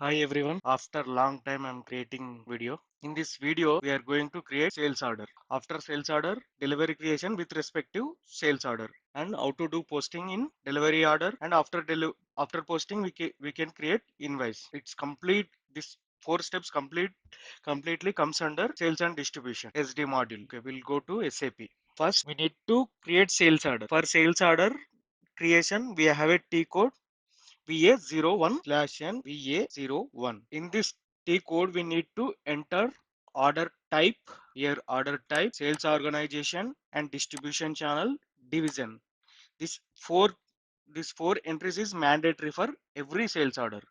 Hi everyone, after long time I'm creating video. In this video we are going to create sales order. After sales order, delivery creation with respective sales order and how to do posting in delivery order, and after posting we can create invoice. It's complete. This four steps completely comes under sales and distribution SD module. Okay, we'll go to SAP. First we need to create sales order. For sales order creation we have a T code VA01/N VA01. In this T code, we need to enter order type, here order type, sales organization and distribution channel division. This four this four entries is mandatory for every sales order.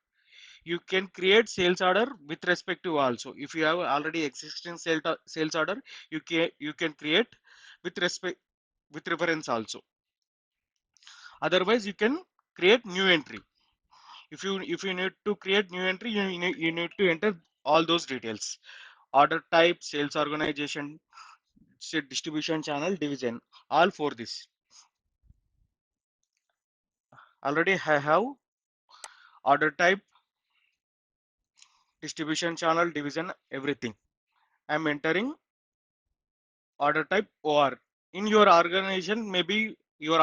You can create sales order with respect to also. If you have already existing sales order, you can create with respect with reference also. Otherwise, you can create new entry. If you need to create new entry, you need to enter all those details: order type, sales organization, distribution channel, division, all for this. Already I have order type, distribution channel, division, everything. I'm entering order type OR. In your organization, maybe your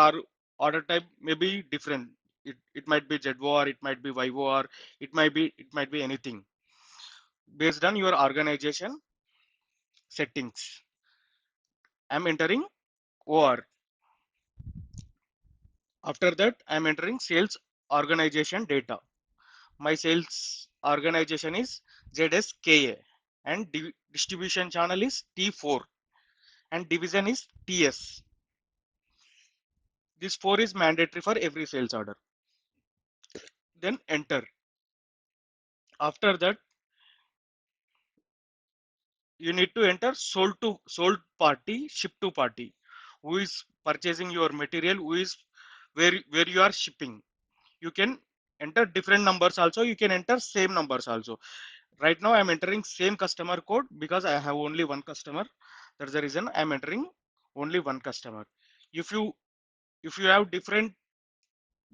order type may be different. It might be ZOR, it might be YOR, it might be anything based on your organization settings. I'm entering OR. After that, I'm entering sales organization data. My sales organization is ZSKA and distribution channel is T4 and division is TS. This 4 is mandatory for every sales order. Then enter. After that, you need to enter sold party, ship to party. Who is purchasing your material? Who is where you are shipping? You can enter different numbers also. You can enter same numbers also. Right now I'm entering same customer code because I have only one customer. That's the reason I'm entering only one customer. If you if you have different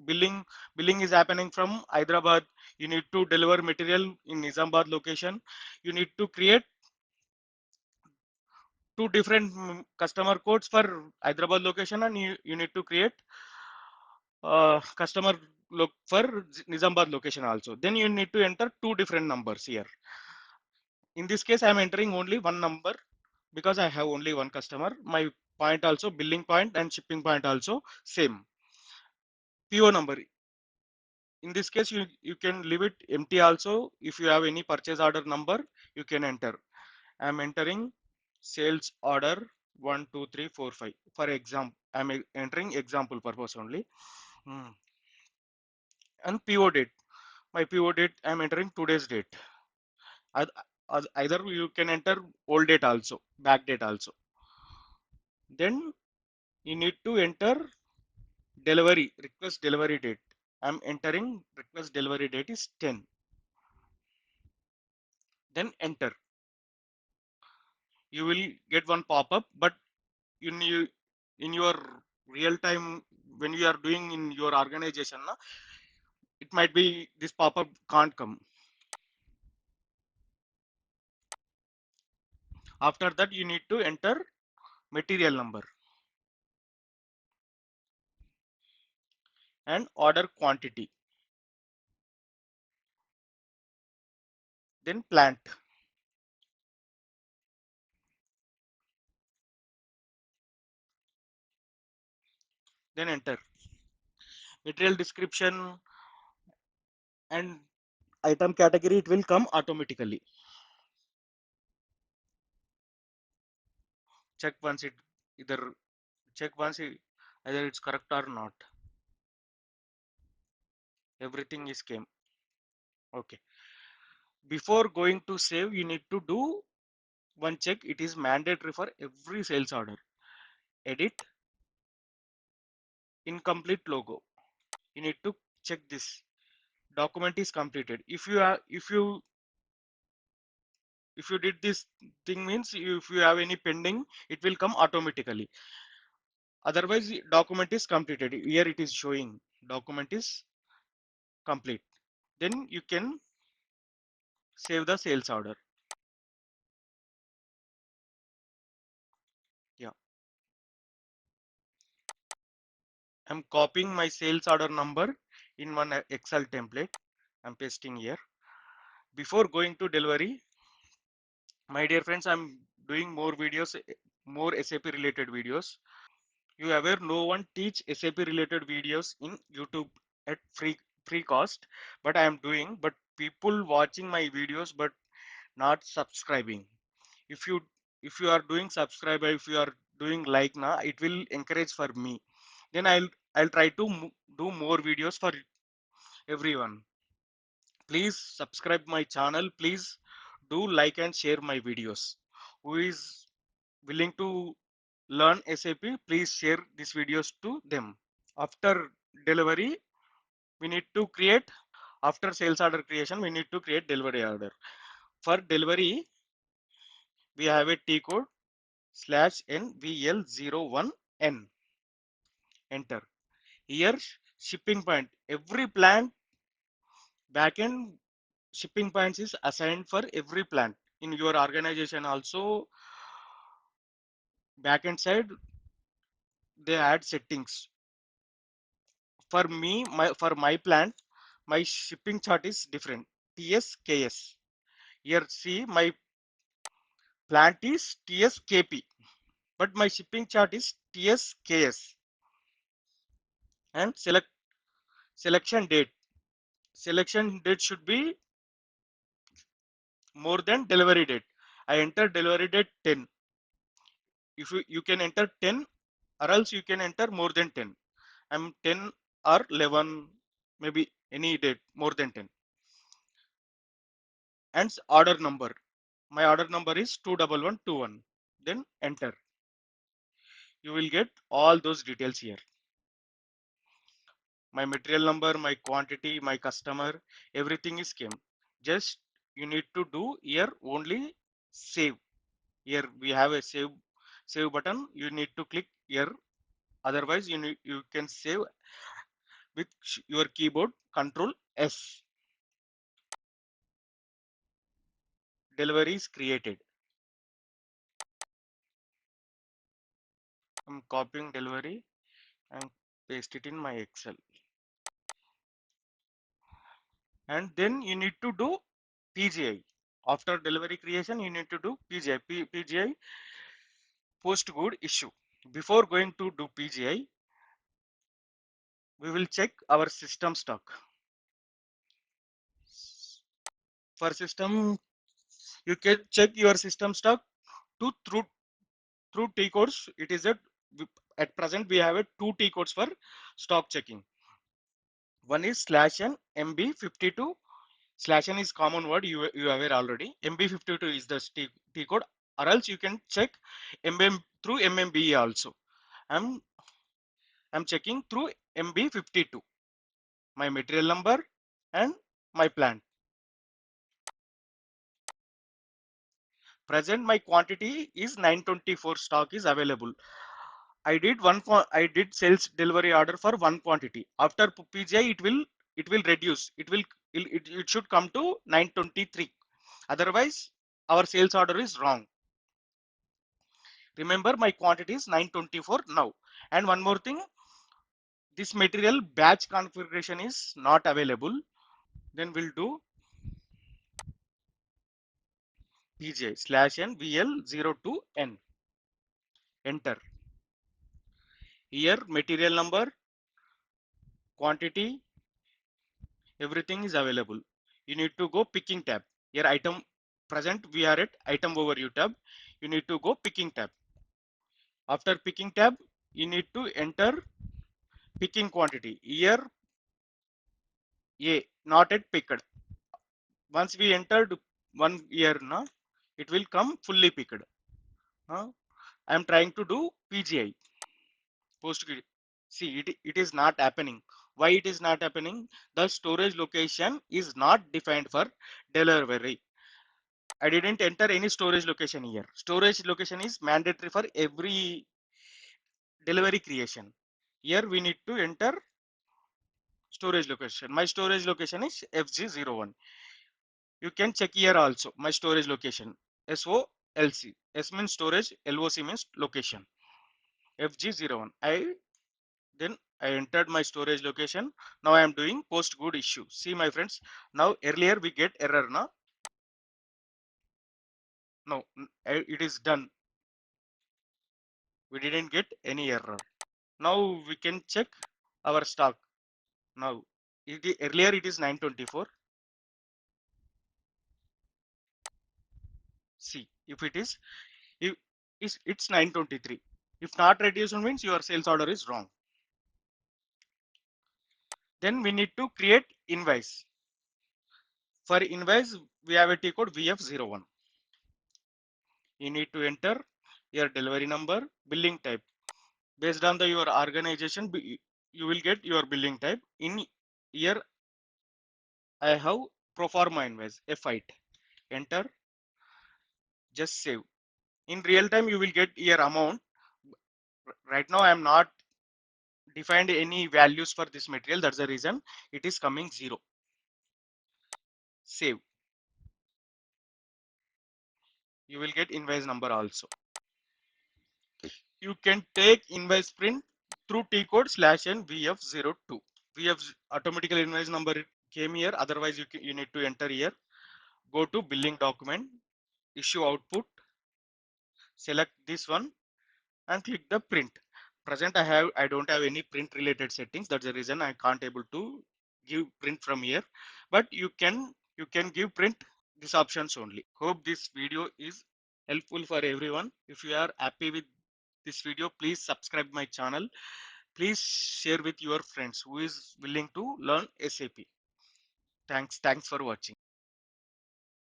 billing is happening from Hyderabad, you need to deliver material in Nizamabad location, you need to create two different customer codes for Hyderabad location, and you need to create customer look for Nizamabad location also. Then you need to enter two different numbers here. In this case, I am entering only one number because I have only one customer. My point also, billing point and shipping point also same. PO number. In this case, you can leave it empty also. If you have any purchase order number, you can enter. I am entering sales order 12345. For example, I am entering example purpose only. Hmm. And PO date. My PO date, I am entering today's date. Either you can enter old date also, back date also. Then you need to enter delivery, request delivery date. I'm entering request delivery date is 10. Then enter. You will get one pop-up, but in your real time, when you are doing in your organization, it might be this pop-up can't come. After that, you need to enter material number and order quantity. Then plant. Then enter. Material description and item category, it will come automatically. Check once it either check once either it's correct or not. Everything is came. Okay. Before going to save, you need to do one check. It is mandatory for every sales order. Edit incomplete logo. You need to check this. Document is completed. If you did this thing, means if you have any pending, it will come automatically. Otherwise, document is completed. Here it is showing document is complete. Then you can save the sales order. Yeah, I'm copying my sales order number in one Excel template. I'm pasting here. Before going to delivery, my dear friends, I'm doing more videos, more SAP related videos. You aware no one teach SAP related videos in YouTube at free cost, but I am doing. But people watching my videos but not subscribing. If you if you are doing subscribe, if you are doing like now, it will encourage for me. Then I'll try to do more videos for everyone. Please subscribe my channel. Please do like and share my videos. Who is willing to learn SAP, please share these videos to them. After delivery, we need to create, after sales order creation, we need to create delivery order. For delivery, we have a T code /NVL01N. Enter. Here, shipping point. Every plant backend shipping points is assigned for every plant. In your organization also, backend side, they add settings. For me, for my plant, my shipping chart is different. TSKS. Here see my plant is TSKP, but my shipping chart is TSKS. And selection date. Selection date should be more than delivery date. I enter delivery date 10. If you can enter 10, or else you can enter more than 10. I'm 10 or 11, maybe any date more than 10. And order number. My order number is 21121. Then enter. You will get all those details here. My material number, my quantity, my customer, everything is came. Just you need to do here only save. Here we have a save button. You need to click here. Otherwise, you can save with your keyboard Control S. Delivery is created. I'm copying delivery and paste it in my Excel. And then you need to do PGI. After delivery creation, you need to do PGI. PGI, post good issue. Before going to do PGI, we will check our system stock. For system, you can check your system stock to through T codes. It is at present we have a two T codes for stock checking. One is /n MB52. /n is common word, you aware already. MB52 is the T code, or else you can check through MMBE also. I'm I'm checking through MB52. My material number and my plant. Present my quantity is 924 stock is available. I did sales delivery order for one quantity. After PGI, it will reduce. It should come to 923. Otherwise, our sales order is wrong. Remember, my quantity is 924 now. And one more thing, this material batch configuration is not available. Then we'll do PGI /n VL02N. Enter. Here material number, quantity, everything is available. You need to go picking tab. Here item present, we are at item overview tab. You need to go picking tab. After picking tab, you need to enter picking quantity. Here A not yet picked. Once we entered one year now, it will come fully picked. I am trying to do PGI post. See, it is not happening. Why it is not happening? The storage location is not defined for delivery. I didn't enter any storage location here. Storage location is mandatory for every delivery creation. Here we need to enter storage location. My storage location is FG01. You can check here also my storage location. SOLC. S means storage, LOC means location. FG01. Then I entered my storage location. Now I am doing post good issue. See my friends. Now earlier we get error now. No, it is done. We didn't get any error. Now we can check our stock. Now earlier it is 924. See if it is, if it's 923. If not reduced means your sales order is wrong. Then we need to create invoice. For invoice we have a T code VF01. You need to enter your delivery number, billing type. Based on your organization, you will get your billing type. In here I have pro forma invoice F8. Enter, just save. In real time you will get your amount. Right now I am not defined any values for this material. That's the reason it is coming 0. Save. You will get invoice number also. You can take invoice print through T code /n VF02. VF automatically invoice number came here. Otherwise you need to enter here. Go to billing document, issue output, select this one and click the print. Present I don't have any print related settings. That's the reason I can't able to give print from here. But you can give print these options only. Hope this video is helpful for everyone. If you are happy with this video, please subscribe my channel. Please share with your friends who is willing to learn SAP. Thanks for watching.